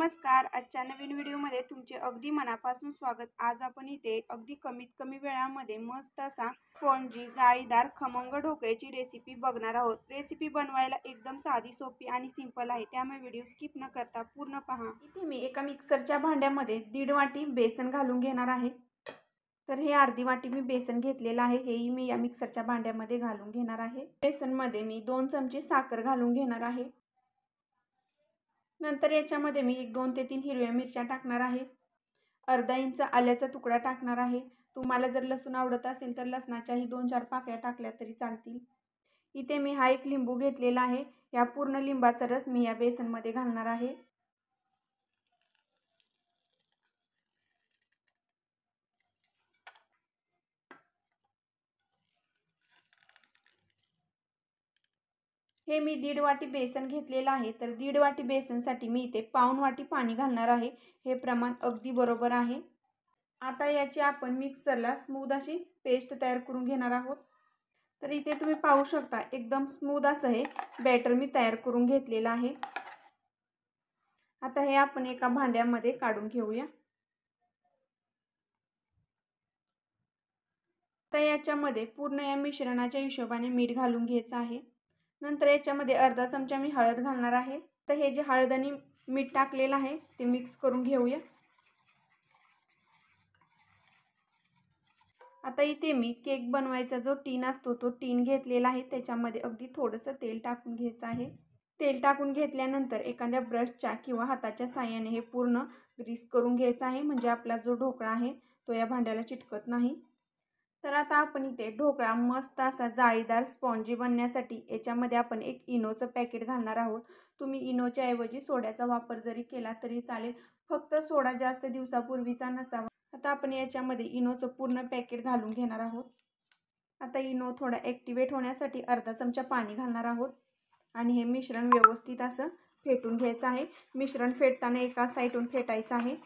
नमस्कार. आजच्या नवीन व्हिडिओमध्ये तुमचे अगदी मनापासून स्वागत. आज आपण इथे अगदी कमीत कमी वेळामध्ये मस्त असा स्पॉन्जी जाळीदार खमंग ढोकळ्याची रेसिपी बघणार आहोत. रेसिपी बनवायला एकदम साधी, सोपी आणि सिंपल आहे, त्यामुळे व्हिडिओ स्किप न करता पूर्ण पहा. इथे मी एका मिक्सरच्या भांड्यामध्ये 1.5 वाटी बेसन घालून घेणार आहे. तर हे अर्धी वाटी मी बेसन घेतलेलं आहे, हेही मी या मिक्सरच्या भांड्यामध्ये घालून घेणार आहे. बेसनमध्ये मी 2 चमचे साखर घालून घेणार आहे. नंतर याच्यामध्ये मी 2 ते 3 हिरव्या मिरच्या टाकणार आहे. अर्धा इंच आल्याचा तुकडा टाकणार आहे. तुम्हाला जर लसूण आवडत असेल तर लसणाच्याही 2-4 पाकळ्या टाकल्या तरी चालतील. इथे मी हा एक लिंबू घेतलेला आहे. या पूर्ण लिंबाचा रस मी या बेसनमध्ये घालणार आहे. हे मी 1.5 वाटी बेसन घेतलेलं आहे. तर 1.5 वाटी बेसनसाठी मी इथे पाऊण वाटी पाणी घालणार आहे. हे प्रमाण अगदी बरोबर आहे. आता याची आपण मिक्सरला स्मूथ अशी पेस्ट तयार करून घेणार आहोत. तर इथे तुम्ही पाहू शकता एकदम स्मूथ असं हे बॅटर मी तयार करून घेतलेलं आहे. आता हे आपण एका भांड्यामध्ये काढून घेऊया. तर याच्यामध्ये पूर्ण या मिश्रणाच्या हिशोबाने मीठ घालून घ्यायचं आहे. नंतर याच्यामध्ये अर्धा चमचा मी हळद घालणार आहे. तर हे जे हळद आणि मीठ टाकलेलं आहे ते मिक्स करून घेऊया. आता इथे मी केक बनवायचा जो टीन असतो तो टीन घेतलेला आहे. त्याच्यामध्ये अगदी थोडंसं तेल टाकून घ्यायचं आहे. तेल टाकून घेतल्यानंतर एखाद्या ब्रशच्या किंवा हाताच्या साहाय्याने हे पूर्ण ग्रीस करून घ्यायचं आहे, म्हणजे आपला जो ढोकळा आहे तो या भांड्याला चिटकत नाही. तर आता आपण इथे ढोकळा मस्त असा जाळीदार स्पॉन्जी बनण्यासाठी याच्यामध्ये आपण एक इनोचं पॅकेट घालणार आहोत. तुम्ही इनोच्या ऐवजी सोड्याचा वापर जरी केला तरी चालेल, फक्त सोडा जास्त दिवसापूर्वीचा नसावा. आता आपण याच्यामध्ये इनोचं पूर्ण पॅकेट घालून घेणार आहोत. आता इनो थोडा ॲक्टिवेट होण्यासाठी अर्धा चमचा पाणी घालणार आहोत आणि हे मिश्रण व्यवस्थित असं फेटून घ्यायचं आहे. मिश्रण फेटताना एका साईडून फेटायचं आहे.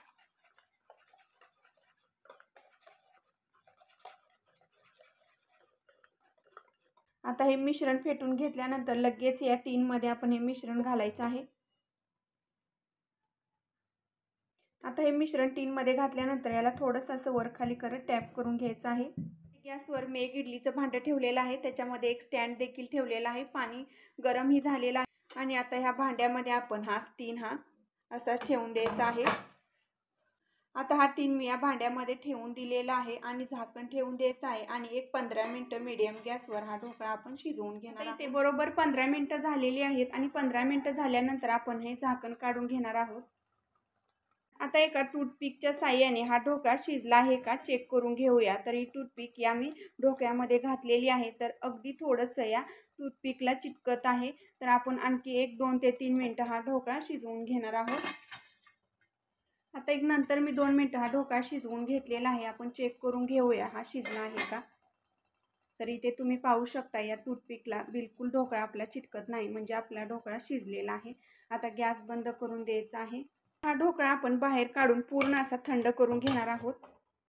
आता हे मिश्रण फेटून घेतल्यानंतर लगेच या टीनमध्ये आपण हे मिश्रण घालायचं आहे. आता हे मिश्रण टीनमध्ये घातल्यानंतर याला थोडंसं असं वर खाली करत टॅप करून घ्यायचं आहे. गॅसवर मी एक इडलीचं भांडं ठेवलेलं आहे. त्याच्यामध्ये एक स्टँड देखील ठेवलेला आहे. पाणी गरमही झालेलं आहे आणि आता ह्या भांड्यामध्ये आपण हा टीन असा ठेवून द्यायचा आहे. आता हा टीन मी या भांड्यामध्ये ठेवून दिलेला आहे आणि झाकण ठेवून द्यायचं आहे आणि एक 15 मिनिटं मीडियम गॅसवर हा ढोकळा आपण शिजवून घेणार आहोत. इथे बरोबर 15 मिनिटं झालेली आहेत आणि 15 मिनिटं झाल्यानंतर आपण हे झाकण काढून घेणार आहोत. आता एका टूथपिकच्या साहाय्याने हा ढोकळा शिजला आहे का चेक करून घेऊया. तर ही टूथपिक या मी ढोकळ्यामध्ये घातलेली आहे. तर अगदी थोडंसं या टूथपिकला चिटकत आहे. तर आपण आणखी 2 ते 3 मिनिटं हा ढोकळा शिजवून घेणार आहोत. आता नंतर मी 2 मिनिटं हा ढोकळा शिजवून घेतलेला आहे. आपण चेक करून घेऊया हा शिजला आहे का. तर इथे तुम्ही पाहू शकता या टूथपिकला बिलकुल ढोकळा आपला चिटकत नाही, म्हणजे आपला ढोकळा शिजलेला आहे. आता गॅस बंद करून द्यायचा आहे. हा ढोकळा आपण बाहेर काढून पूर्ण असा थंड करून घेणार आहोत.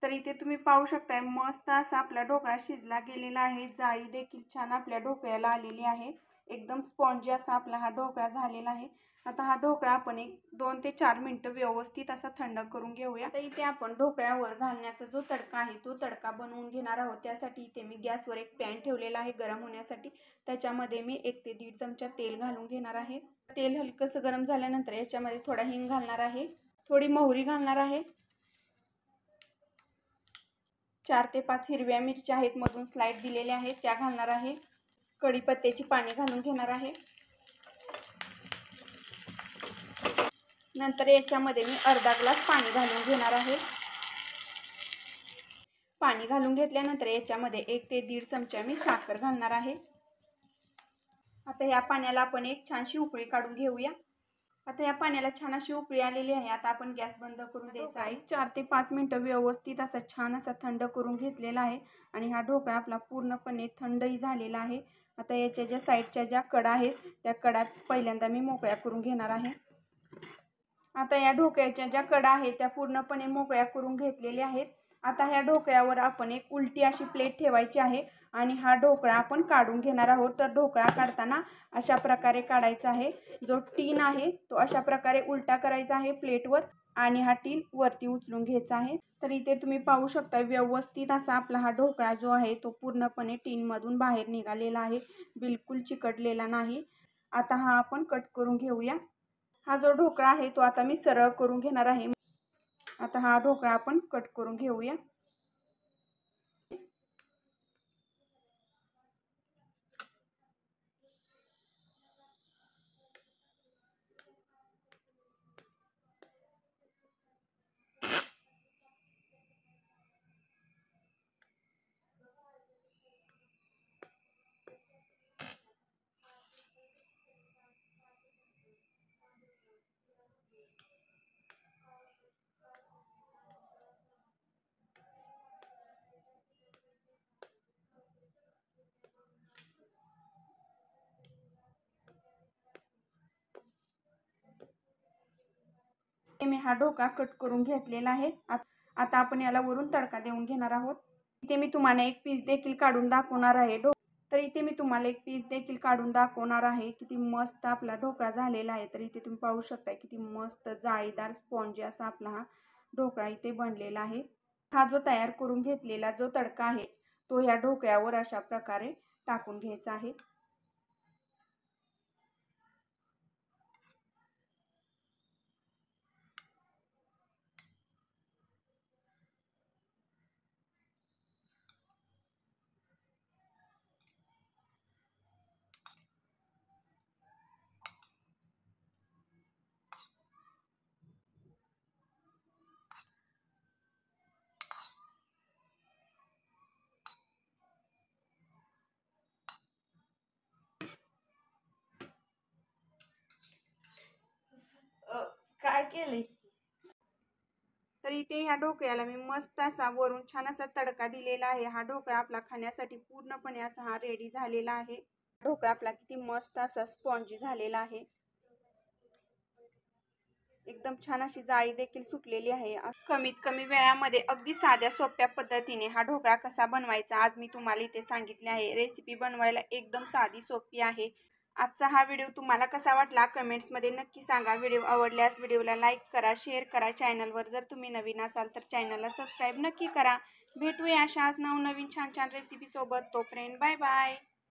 तर इथे तुम्ही पाहू शकता मस्त असा आपला ढोकळा शिजला गेलेला आहे. जाळी देखील छान आपल्या ढोकळ्याला आलेली आहे. एकदम स्पॉन्जी असा आपला हा ढोकळा झालेला आहे. आता हा ढोकळा आपण 2 ते 4 मिनिटं व्यवस्थित असा थंड करून घेऊया. तर इथे आपण ढोकळ्यावर घालण्याचा जो तडका आहे तो तडका बनवून घेणार आहोत. त्यासाठी इथे मी गॅसवर एक पॅन ठेवलेला आहे गरम होण्यासाठी. त्याच्यामध्ये मी 1 ते 1.5 चमचा तेल घालून घेणार आहे. तेल हलकंसं गरम झाल्यानंतर याच्यामध्ये थोडा हिंग घालणार आहे, थोडी मोहरी घालणार आहे, 4 ते 5 हिरव्या मिरच्या आहेत मधून स्लाइड दिलेल्या आहेत त्या घालणार आहे, कढीपत्त्याची पाने घालून घेणार आहे. नंतर याच्यामध्ये मी अर्धा ग्लास पाणी घालून घेणार आहे. पाणी घालून घेतल्यानंतर याच्यामध्ये 1 ते 1.5 चमचा मी साखर घालणार आहे. आता या पाण्याला आपण एक छानशी उकळी काढून घेऊया. आता या पाण्याला छान अशी उकळी आलेली आहे. आता आपण गॅस बंद करून द्यायचा आहे. 4 ते 5 मिनिटं व्यवस्थित असा छान असा थंड करून घेतलेला आहे आणि हा ढोकळा आपला पूर्णपणे थंडही झालेला आहे. आता याच्या ज्या साईडच्या ज्या कडा आहेत त्या कडा पहिल्यांदा मी मोकळ्या करून घेणार आहे. आता या ढोकळ्याच्या ज्या कडा आहेत त्या पूर्णपणे मोकळ्या करून घेतलेल्या आहेत. आता ह्या ढोकळ्यावर आपण एक उलटी अशी प्लेट ठेवायची आहे आणि हा ढोकळा आपण काढून घेणार आहोत। तर ढोकळा काढताना अशा प्रकारे काढायचा आहे। जो टीन आहे तो अशा प्रकारे उलटा करायचा आहे प्लेटवर आणि हा टीन वरती उचलून घ्यायचा आहे। तर इथे तुम्ही पाहू शकता व्यवस्थित असा आपला हा ढोकळा जो आहे तो पूर्णपणे टीनमधून बाहेर निघालेला आहे, बिलकुल चिकटलेला नाही। आता हा आपण कट करून घेऊया। हा जो ढोकळा आहे तो आता मी सरळ करून घेणार आहे। आता हा ढोकळा आपण कट करून घेऊया। मी हा ढोकळा कट करून घेतलेला आहे। आता आपण याला वरून तडका देऊन घेणार आहोत। इथे मी तुम्हाला एक पीस देखील काढून दाखवणार आहे। तर इथे मी तुम्हाला एक पीस देखील काढून दाखवणार आहे। किती मस्त आपला ढोकळा झालेला आहे। तर इथे तुम्ही पाहू शकता किती मस्त जाळीदार स्पॉन्जी असा आपला हा ढोकळा इथे बनलेला आहे। हा जो तयार करून घेतलेला जो तडका आहे तो ह्या ढोकळ्यावर अशा प्रकारे टाकून घ्यायचा आहे। काय केले? तर इथे ह्या ढोकळ्याला मी मस्त असा वरून छान असा तडका दिलेला आहे। हा ढोकळा आपला खाण्यासाठी पूर्णपणे असा हा रेडी झालेला आहे। ढोकळा आपला किती मस्त असा स्पॉन्जी झालेला आहे। एकदम छान अशी जाळी देखील सुटलेली आहे। कमीत कमी वेळामध्ये अगदी साध्या सोप्या पद्धतीने हा ढोकळा कसा बनवायचा आज मी तुम्हाला इथे सांगितले आहे। रेसिपी बनवायला एकदम साधी सोपी आहे। आजचा हा व्हिडिओ तुम्हाला कसा वाटला कमेंट्समध्ये नक्की सांगा। व्हिडिओ आवडल्यास व्हिडिओला लाईक करा, शेअर करा। चॅनलवर जर तुम्ही नवीन असाल तर चॅनलला सबस्क्राईब नक्की करा। भेटूया अशाच नवनवीन छान छान रेसिपी सोबत। तोपर्यंत बाय बाय।